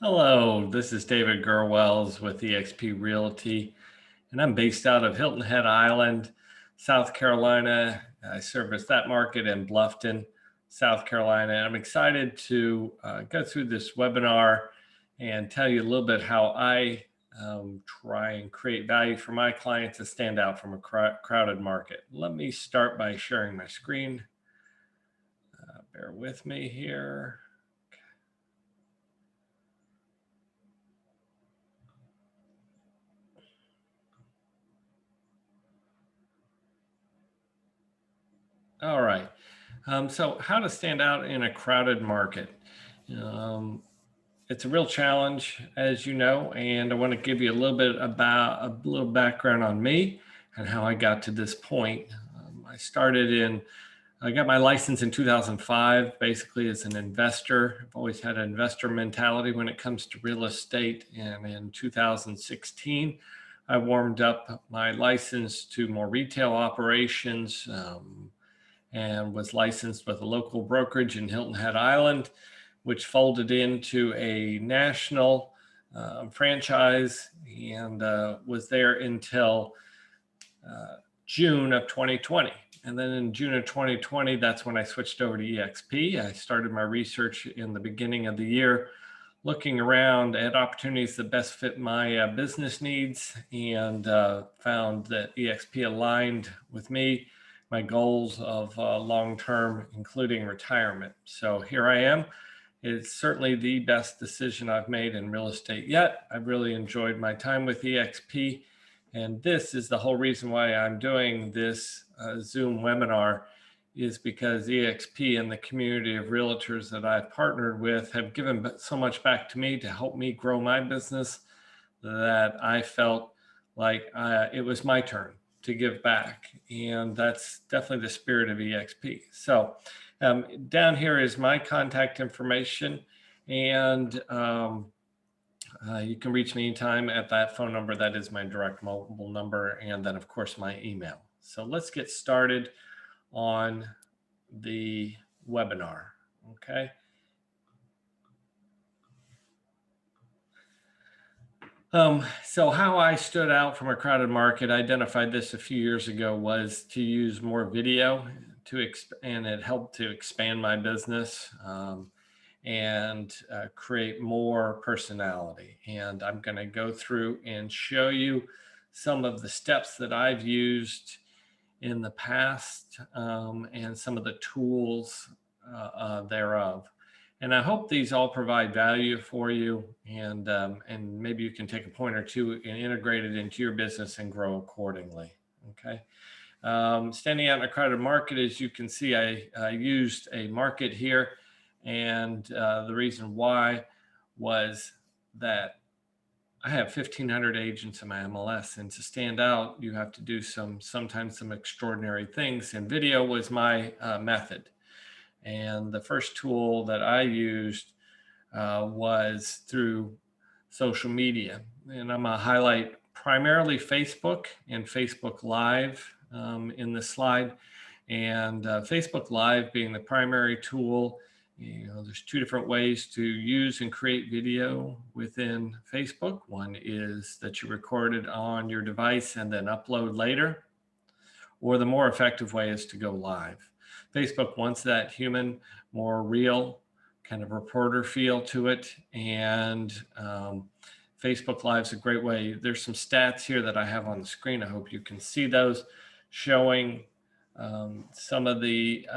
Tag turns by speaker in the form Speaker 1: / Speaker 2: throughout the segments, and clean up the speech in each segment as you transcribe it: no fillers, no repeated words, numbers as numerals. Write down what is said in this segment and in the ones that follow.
Speaker 1: Hello, this is David Gerwells with eXp Realty, and I'm based out of Hilton Head Island, South Carolina. I service that market in Bluffton, South Carolina. And I'm excited to go through this webinar and tell you a little bit how I try and create value for my clients to stand out from a crowded market. Let me start by sharing my screen. Bear with me here. All right. So how to stand out in a crowded market. It's a real challenge, as you know, and I want to give you a little bit about a little background on me and how I got to this point. I got my license in 2005, basically as an investor. I've always had an investor mentality when it comes to real estate. And in 2016, I warmed up my license to more retail operations. And was licensed with a local brokerage in Hilton Head Island, which folded into a national franchise, and was there until June of 2020. And then in June of 2020, that's when I switched over to eXp. I started my research in the beginning of the year, looking around at opportunities that best fit my business needs, and found that eXp aligned with me, my goals of long-term, including retirement. So here I am. It's certainly the best decision I've made in real estate yet. I've really enjoyed my time with eXp. And this is the whole reason why I'm doing this Zoom webinar, is because eXp and the community of realtors that I've partnered with have given so much back to me to help me grow my business that I felt like it was my turn to give back. And that's definitely the spirit of eXp. So down here is my contact information, and you can reach me anytime at that phone number. That is my direct mobile number, and then of course my email. So let's get started on the webinar, okay? So how I stood out from a crowded market, I identified this a few years ago, was to use more video and it helped to expand my business and create more personality. And I'm going to go through and show you some of the steps that I've used in the past and some of the tools thereof. And I hope these all provide value for you, and maybe you can take a point or two and integrate it into your business and grow accordingly. Okay. Standing out in a crowded market, as you can see, I used a market here, and the reason why was that I have 1,500 agents in my MLS, and to stand out, you have to do sometimes some extraordinary things. And video was my method. And the first tool that I used was through social media. And I'm going to highlight primarily Facebook and Facebook Live in this slide. And Facebook Live being the primary tool. There's two different ways to use and create video within Facebook. One is that you record it on your device and then upload later, or the more effective way is to go live. Facebook wants that human, more real kind of reporter feel to it, and Facebook Live is a great way. There's some stats here that I have on the screen. I hope you can see those, showing some of the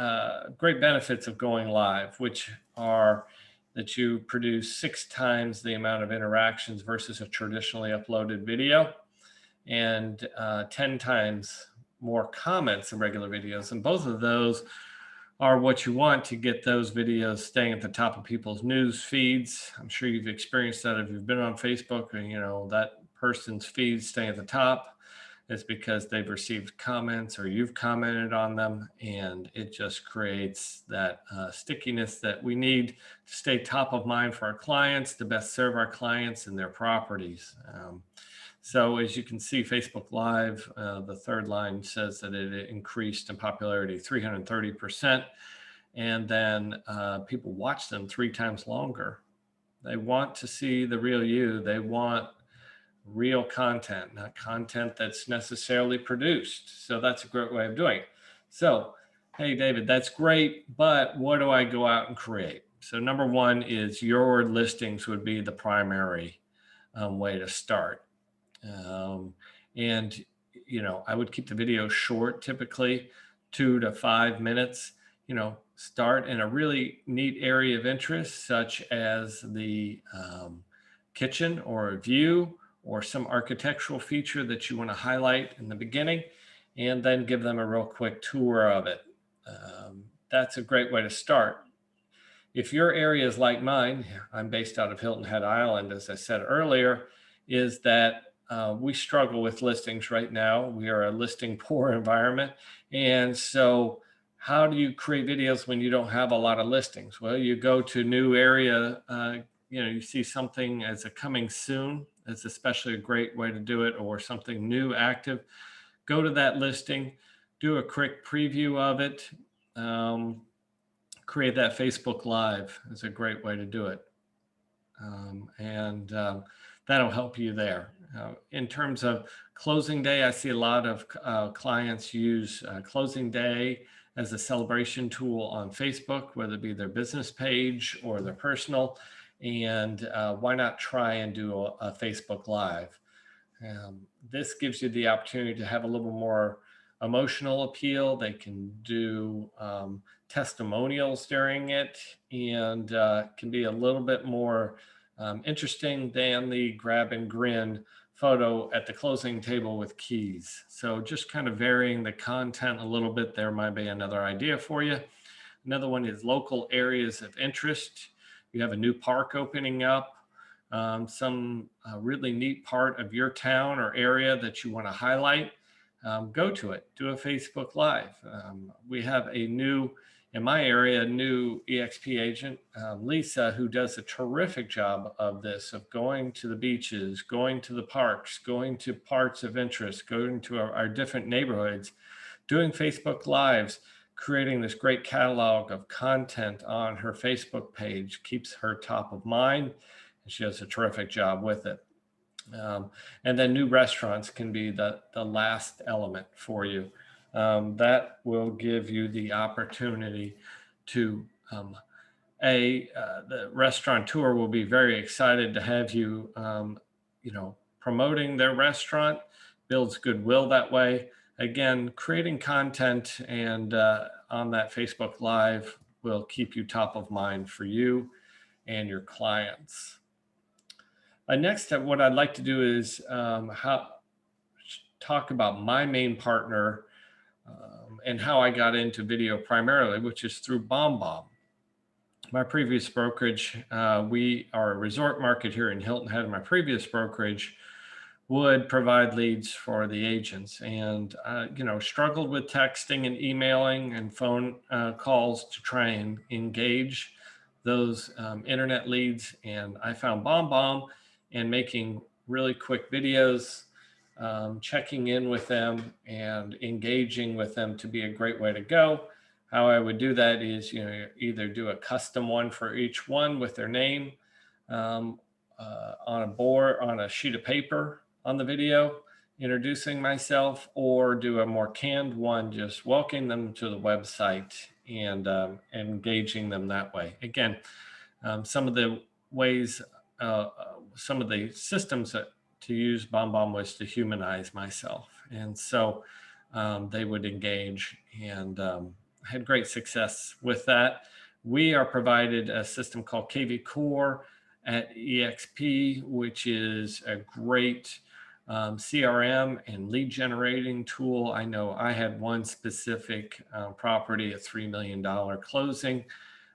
Speaker 1: great benefits of going live, which are that you produce 6 times the amount of interactions versus a traditionally uploaded video, and 10 times more comments in regular videos. And both of those are what you want to get those videos staying at the top of people's news feeds. I'm sure you've experienced that if you've been on Facebook, and that person's feed staying at the top. It's because they've received comments or you've commented on them, and it just creates that stickiness that we need to stay top of mind for our clients, to best serve our clients and their properties. So as you can see, Facebook Live, the third line says that it increased in popularity 330%, and then people watch them 3 times longer They want to see the real you. They want real content, not content that's necessarily produced. So that's a great way of doing it. So, hey, David, that's great, but what do I go out and create? So number one is your listings would be the primary way to start. Um, and, I would keep the video short, typically 2 to 5 minutes. Start in a really neat area of interest, such as the kitchen or a view or some architectural feature that you want to highlight in the beginning, and then give them a real quick tour of it. That's a great way to start. If your area is like mine, I'm based out of Hilton Head Island, as I said earlier, is that we struggle with listings right now. We are a listing poor environment. And so how do you create videos when you don't have a lot of listings? Well, you go to new area, you see something as a coming soon. It's especially a great way to do it, or something new, active. Go to that listing, do a quick preview of it. Create that Facebook Live is a great way to do it. And that'll help you there. In terms of closing day, I see a lot of clients use closing day as a celebration tool on Facebook, whether it be their business page or their personal. And why not try and do a Facebook Live? This gives you the opportunity to have a little more emotional appeal. They can do testimonials during it, and can be a little bit more interesting than the grab and grin photo at the closing table with keys. So just kind of varying the content a little bit there might be another idea for you. Another one is local areas of interest. You have a new park opening up, some really neat part of your town or area that you want to highlight. Go to it, do a Facebook Live. We have in my area, a new EXP agent, Lisa, who does a terrific job of this, of going to the beaches, going to the parks, going to parts of interest, going to our different neighborhoods, doing Facebook Lives, creating this great catalog of content on her Facebook page, keeps her top of mind, and she does a terrific job with it. And then new restaurants can be the last element for you. That will give you the opportunity to, the restaurateur will be very excited to have you, promoting their restaurant, builds goodwill that way. Again, creating content and on that Facebook Live will keep you top of mind for you and your clients. Next, what I'd like to do is talk about my main partner and how I got into video primarily, which is through Bombbomb. My previous brokerage, we are a resort market here in Hilton Head. My previous brokerage would provide leads for the agents, and struggled with texting and emailing and phone calls to try and engage those internet leads. And I found Bombbomb, and making really quick videos, checking in with them and engaging with them to be a great way to go. How I would do that is, either do a custom one for each one with their name on a board, on a sheet of paper on the video, introducing myself, or do a more canned one, just welcoming them to the website and engaging them that way. Again, some of the ways, some of the systems to use Bombbomb was to humanize myself. And so they would engage, and had great success with that. We are provided a system called KV Core at EXP, which is a great CRM and lead generating tool. I know I had one specific property, a $3 million closing.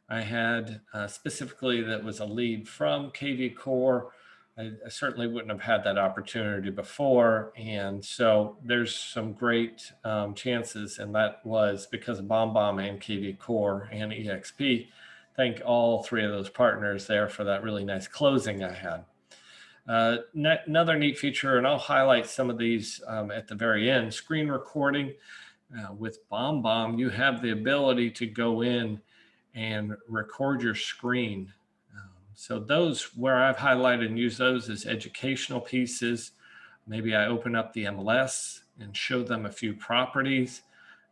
Speaker 1: I had specifically that was a lead from KV Core. I certainly wouldn't have had that opportunity before. And so there's some great chances, and that was because of Bombbomb and KV Core and EXP. Thank all three of those partners there for that really nice closing I had. Another neat feature, and I'll highlight some of these at the very end, screen recording. With Bombbomb, you have the ability to go in and record your screen. So those where I've highlighted and used those as educational pieces. Maybe I open up the MLS and show them a few properties.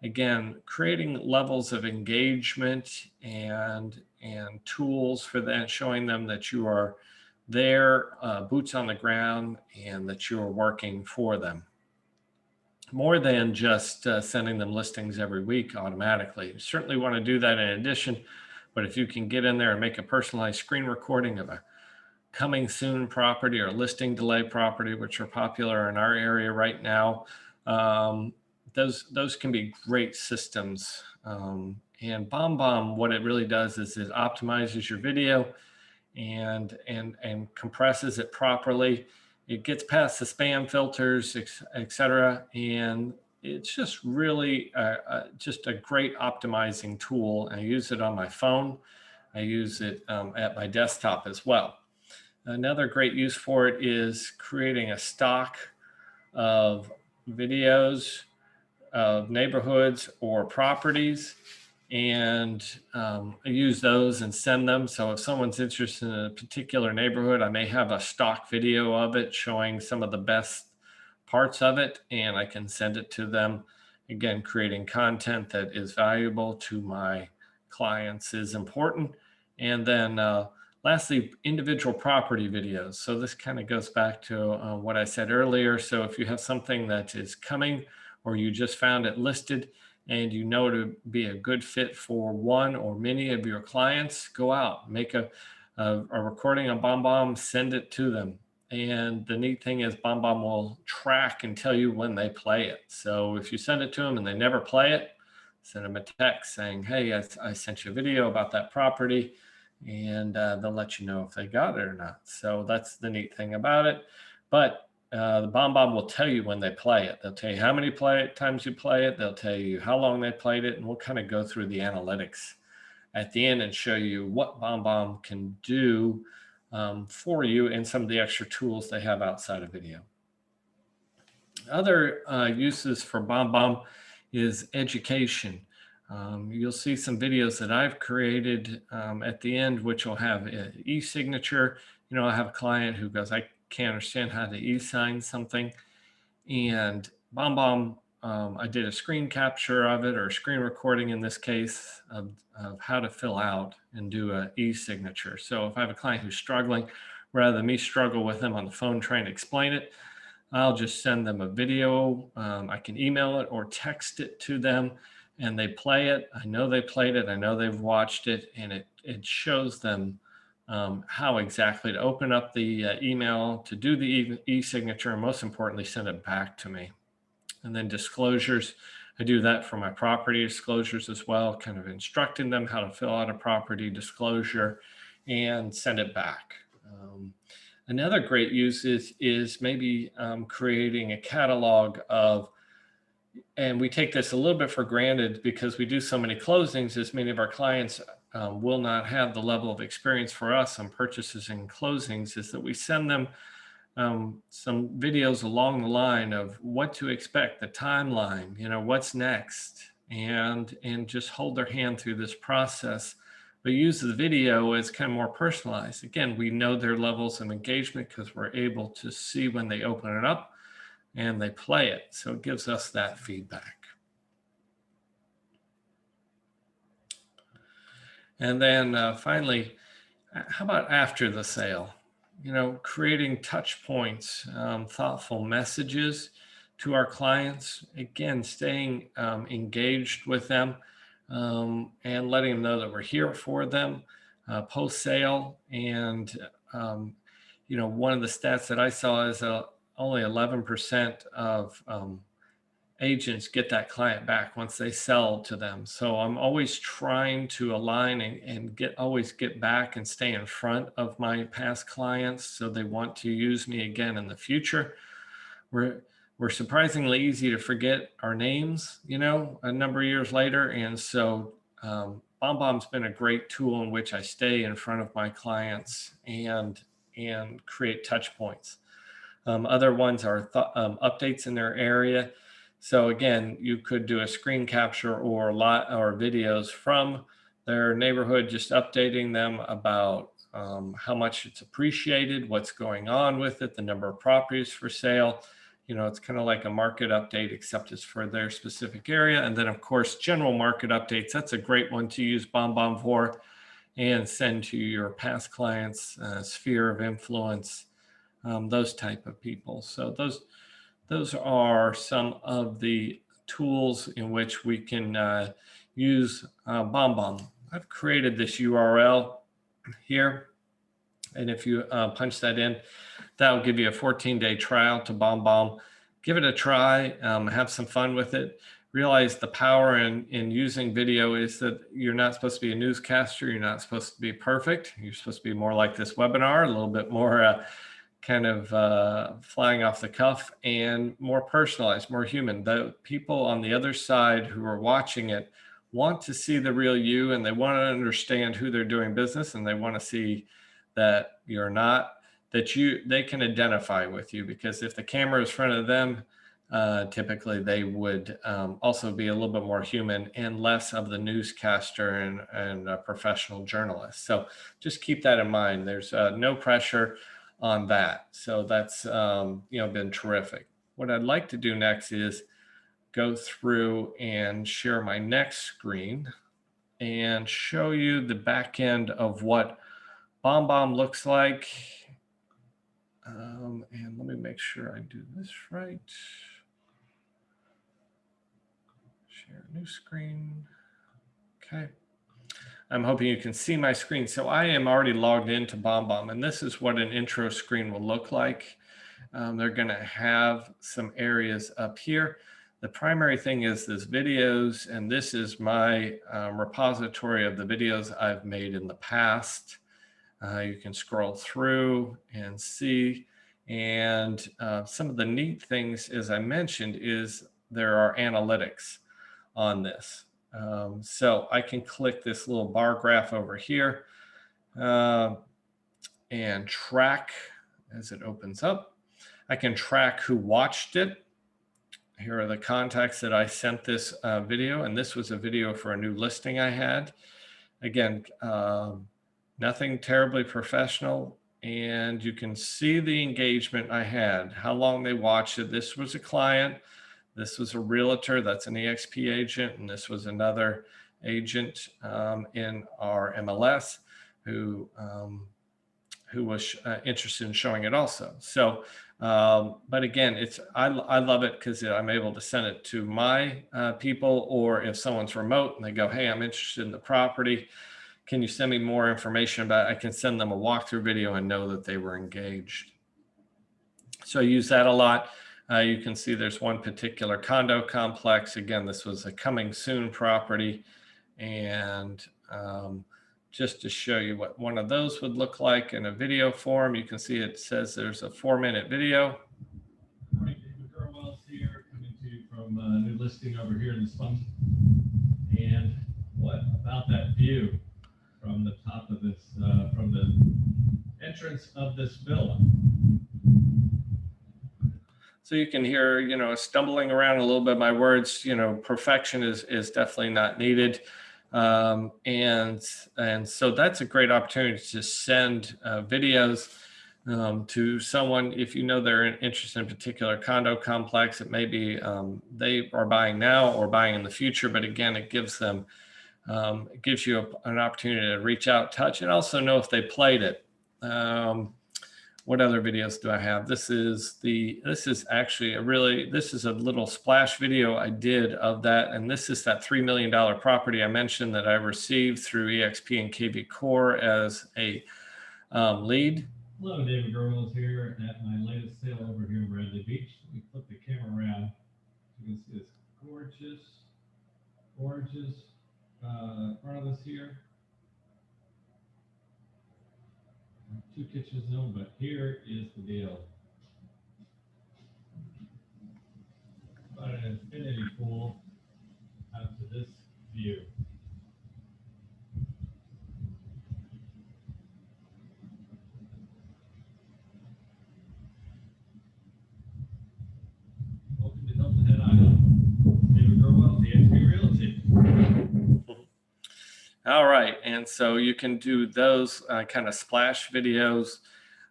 Speaker 1: Again, creating levels of engagement and tools for that, showing them that you are there, boots on the ground, and that you are working for them. More than just sending them listings every week automatically. You certainly want to do that in addition, but if you can get in there and make a personalized screen recording of a coming soon property or listing delay property, which are popular in our area right now, those can be great systems. And Bombbomb, what it really does is it optimizes your video and compresses it properly. It gets past the spam filters, et cetera, and it's just really just a great optimizing tool. I use it on my phone. I use it at my desktop as well. Another great use for it is creating a stock of videos of neighborhoods or properties, and I use those and send them. So if someone's interested in a particular neighborhood, I may have a stock video of it showing some of the best parts of it, and I can send it to them. Again, creating content that is valuable to my clients is important. And then lastly, individual property videos. So this kind of goes back to what I said earlier. So if you have something that is coming or you just found it listed and you know to be a good fit for one or many of your clients, go out, make a recording on Bombbomb, send it to them. And the neat thing is Bombbomb will track and tell you when they play it. So if you send it to them and they never play it, send them a text saying, hey, I sent you a video about that property, and they'll let you know if they got it or not. So that's the neat thing about it. But the Bombbomb will tell you when they play it. They'll tell you how many times you play it. They'll tell you how long they played it, and we'll kind of go through the analytics at the end and show you what Bombbomb can do for you and some of the extra tools they have outside of video. Other uses for Bombbomb is education. You'll see some videos that I've created at the end, which will have an e-signature. You know, I have a client who goes, I can't understand how to e-sign something. And Bombbomb, I did a screen capture of it, or a screen recording in this case, of how to fill out and do an e-signature. So if I have a client who's struggling, rather than me struggle with them on the phone trying to explain it, I'll just send them a video. I can email it or text it to them, and they play it. I know they played it. I know they've watched it, and it shows them how exactly to open up the email, to do the e-signature, and most importantly, send it back to me. And then disclosures, I do that for my property disclosures as well, kind of instructing them how to fill out a property disclosure and send it back. Another great use is maybe creating a catalog of, and we take this a little bit for granted because we do so many closings, as many of our clients will not have the level of experience for us on purchases and closings, is that we send them some videos along the line of what to expect, the timeline, you know, what's next, and just hold their hand through this process. But use the video as kind of more personalized. Again, we know their levels of engagement because we're able to see when they open it up and they play it. So it gives us that feedback. And then finally, how about after the sale? You know, creating touch points, thoughtful messages to our clients. Again, staying engaged with them and letting them know that we're here for them post-sale. And, you know, one of the stats that I saw is only 11% of agents get that client back once they sell to them. So I'm always trying to align and always get back and stay in front of my past clients so they want to use me again in the future. We're surprisingly easy to forget our names, you know, a number of years later. And so Bombbomb's been a great tool in which I stay in front of my clients and create touch points. Other ones are updates in their area. So again, you could do a screen capture or videos from their neighborhood, just updating them about how much it's appreciated, what's going on with it, the number of properties for sale. You know, it's kind of like a market update, except it's for their specific area. And then, of course, general market updates. That's a great one to use Bombbomb for and send to your past clients, sphere of influence, those type of people. So those are some of the tools in which we can use Bombbomb. I've created this URL here, and if you punch that in, that will give you a 14-day trial to Bombbomb. Give it a try, have some fun with it. Realize the power in using video is that you're not supposed to be a newscaster. You're not supposed to be perfect. You're supposed to be more like this webinar, a little bit more kind of flying off the cuff and more personalized, more human. The people on the other side who are watching it want to see the real you, and they want to understand who they're doing business, and they want to see that you're not, that they can identify with you, because if the camera is in front of them, typically they would also be a little bit more human and less of the newscaster and a professional journalist. So just keep that in mind. There's no pressure on that. So that's been terrific. What I'd like to do next is go through and share my next screen and show you the back end of what Bombbomb looks like. And let me make sure I do this right. Share new screen. Okay. I'm hoping you can see my screen. So I am already logged into Bombbomb, and this is what an intro screen will look like. They're going to have some areas up here. The primary thing is this videos, and this is my repository of the videos I've made in the past. You can scroll through and see. And some of the neat things, as I mentioned, is there are analytics on this. So I can click this little bar graph over here and track as it opens up. I can track who watched it. Here are the contacts that I sent this video, and this was a video for a new listing I had. Again, nothing terribly professional, and you can see the engagement I had, how long they watched it. This was a client. This was a realtor, that's an EXP agent, and this was another agent in our MLS who was interested in showing it also. So, but again, I love it because I'm able to send it to my people, or if someone's remote and they go, hey, I'm interested in the property, can you send me more information about it? I can send them a walkthrough video and know that they were engaged. So I use that a lot. You can see there's one particular condo complex. Again, this was a coming soon property. And just to show you what one of those would look like in a video form, you can see it says there's a 4-minute video.
Speaker 2: Good morning, David Gurwell's here, coming to you from a new listing over here in the slums. And what about that view from the top of this, from the entrance of this villa?
Speaker 1: So you can hear, stumbling around a little bit my words. Perfection is definitely not needed. And so that's a great opportunity to send videos to someone if they're interested in a particular condo complex. It may be they are buying now or buying in the future, but again, it gives them it gives you an opportunity to reach out, touch, and also know if they played it. What other videos do I have? This is actually this is a little splash video I did of that. And this is that $3 million property I mentioned that I received through EXP and KV Core as a lead.
Speaker 2: Hello, David Gurwell's here at my latest sale over here in Bradley Beach. Let me flip the camera around. You can see this gorgeous front of us here. 2 kitchens in, but here is the deal. About an infinity pool out to this view. Welcome to Hilton Head Island. David Gurwell, DXP Realty.
Speaker 1: All right, And so you can do those kind of splash videos.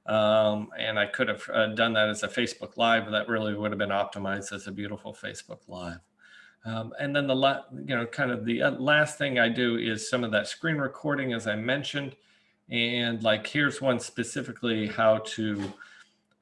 Speaker 1: And I could have done that as a Facebook Live, but that really would have been optimized as a beautiful Facebook Live. And then kind of the last thing I do is some of that screen recording, as I mentioned. And like, here's one specifically, how to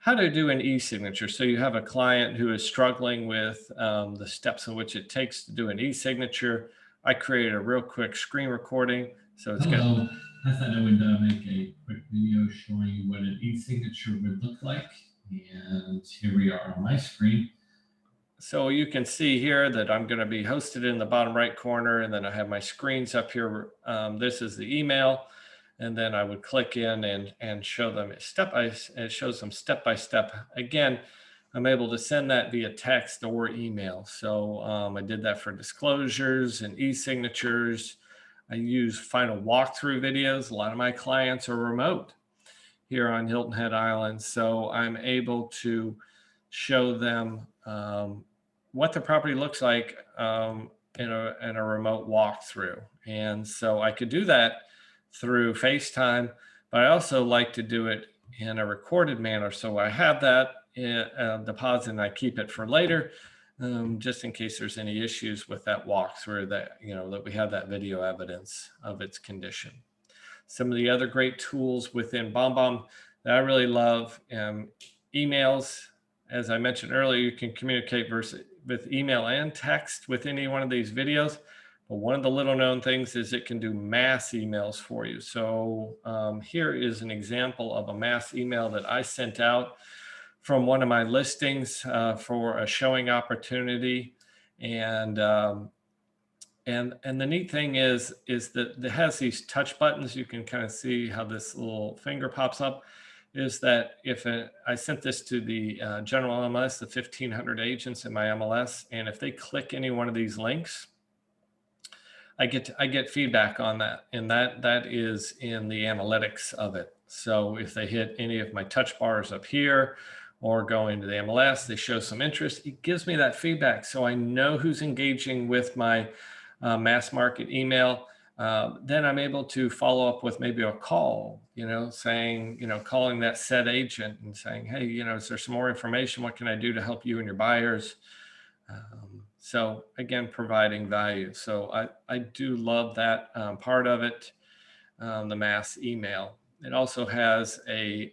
Speaker 1: do an e-signature. So you have a client who is struggling with the steps in which it takes to do an e-signature. I created a real quick screen recording. So it's
Speaker 2: Hello. I thought I would make a quick video showing you what an e-signature would look like. And here we are on my screen.
Speaker 1: So you can see here that I'm going to be hosted in the bottom right corner, and then I have my screens up here. This is the email, and then I would click in and show them it shows them step by step. Again, I'm able to send that via text or email. So I did that for disclosures and e-signatures. I use final walkthrough videos. A lot of my clients are remote here on Hilton Head Island, so I'm able to show them what the property looks like in a remote walkthrough. And so I could do that through FaceTime, but I also like to do it in a recorded manner. So I have that deposit and I keep it for later, just in case there's any issues with that walkthrough, that we have that video evidence of its condition. Some of the other great tools within Bombbomb that I really love, emails. As I mentioned earlier, you can communicate with email and text with any one of these videos. But one of the little known things is it can do mass emails for you. So here is an example of a mass email that I sent out from one of my listings for a showing opportunity. And the neat thing is that it has these touch buttons. You can kind of see how this little finger pops up. Is that if I sent this to the general MLS, the 1,500 agents in my MLS, and if they click any one of these links, I get feedback on that, and that is in the analytics of it. So if they hit any of my touch bars up here, or go into the MLS, they show some interest, it gives me that feedback, so I know who's engaging with my mass market email. Then I'm able to follow up with maybe a call, saying, calling that said agent and saying, hey, is there some more information? What can I do to help you and your buyers? So again, providing value. So I do love that part of it, the mass email. It also has a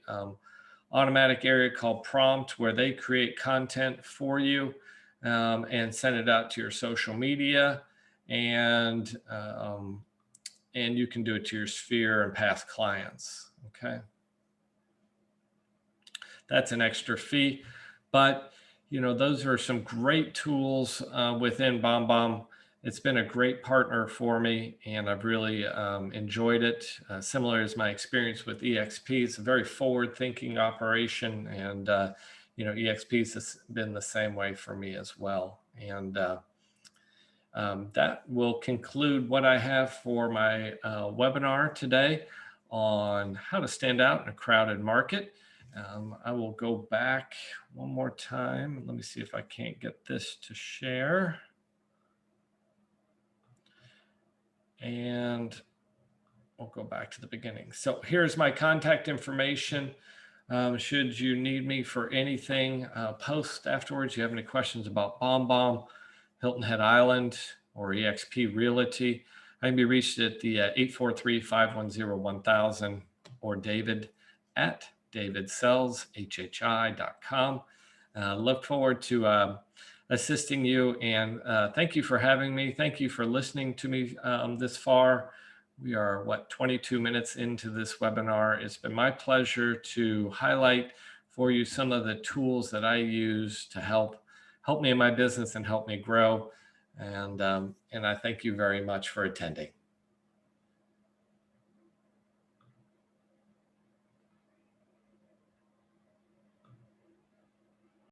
Speaker 1: automatic area called prompt, where they create content for you and send it out to your social media. And you can do it to your sphere and past clients. Okay. That's an extra fee, but those are some great tools within Bombbomb. It's been a great partner for me, and I've really enjoyed it. Similar as my experience with EXP, it's a very forward-thinking operation, and EXP has been the same way for me as well. And that will conclude what I have for my webinar today on how to stand out in a crowded market. I will go back one more time. Let me see if I can't get this to share. And we'll go back to the beginning. So here's my contact information. Should you need me for anything, post afterwards, you have any questions about Bombbomb, Hilton Head Island, or EXP Realty, I can be reached at the 843-510-1000 or david@davidsellshhi.com. Look forward to assisting you, and thank you for having me. Thank you for listening to me this far. We are 22 minutes into this webinar. It's been my pleasure to highlight for you some of the tools that I use to help me in my business and help me grow. And I thank you very much for attending.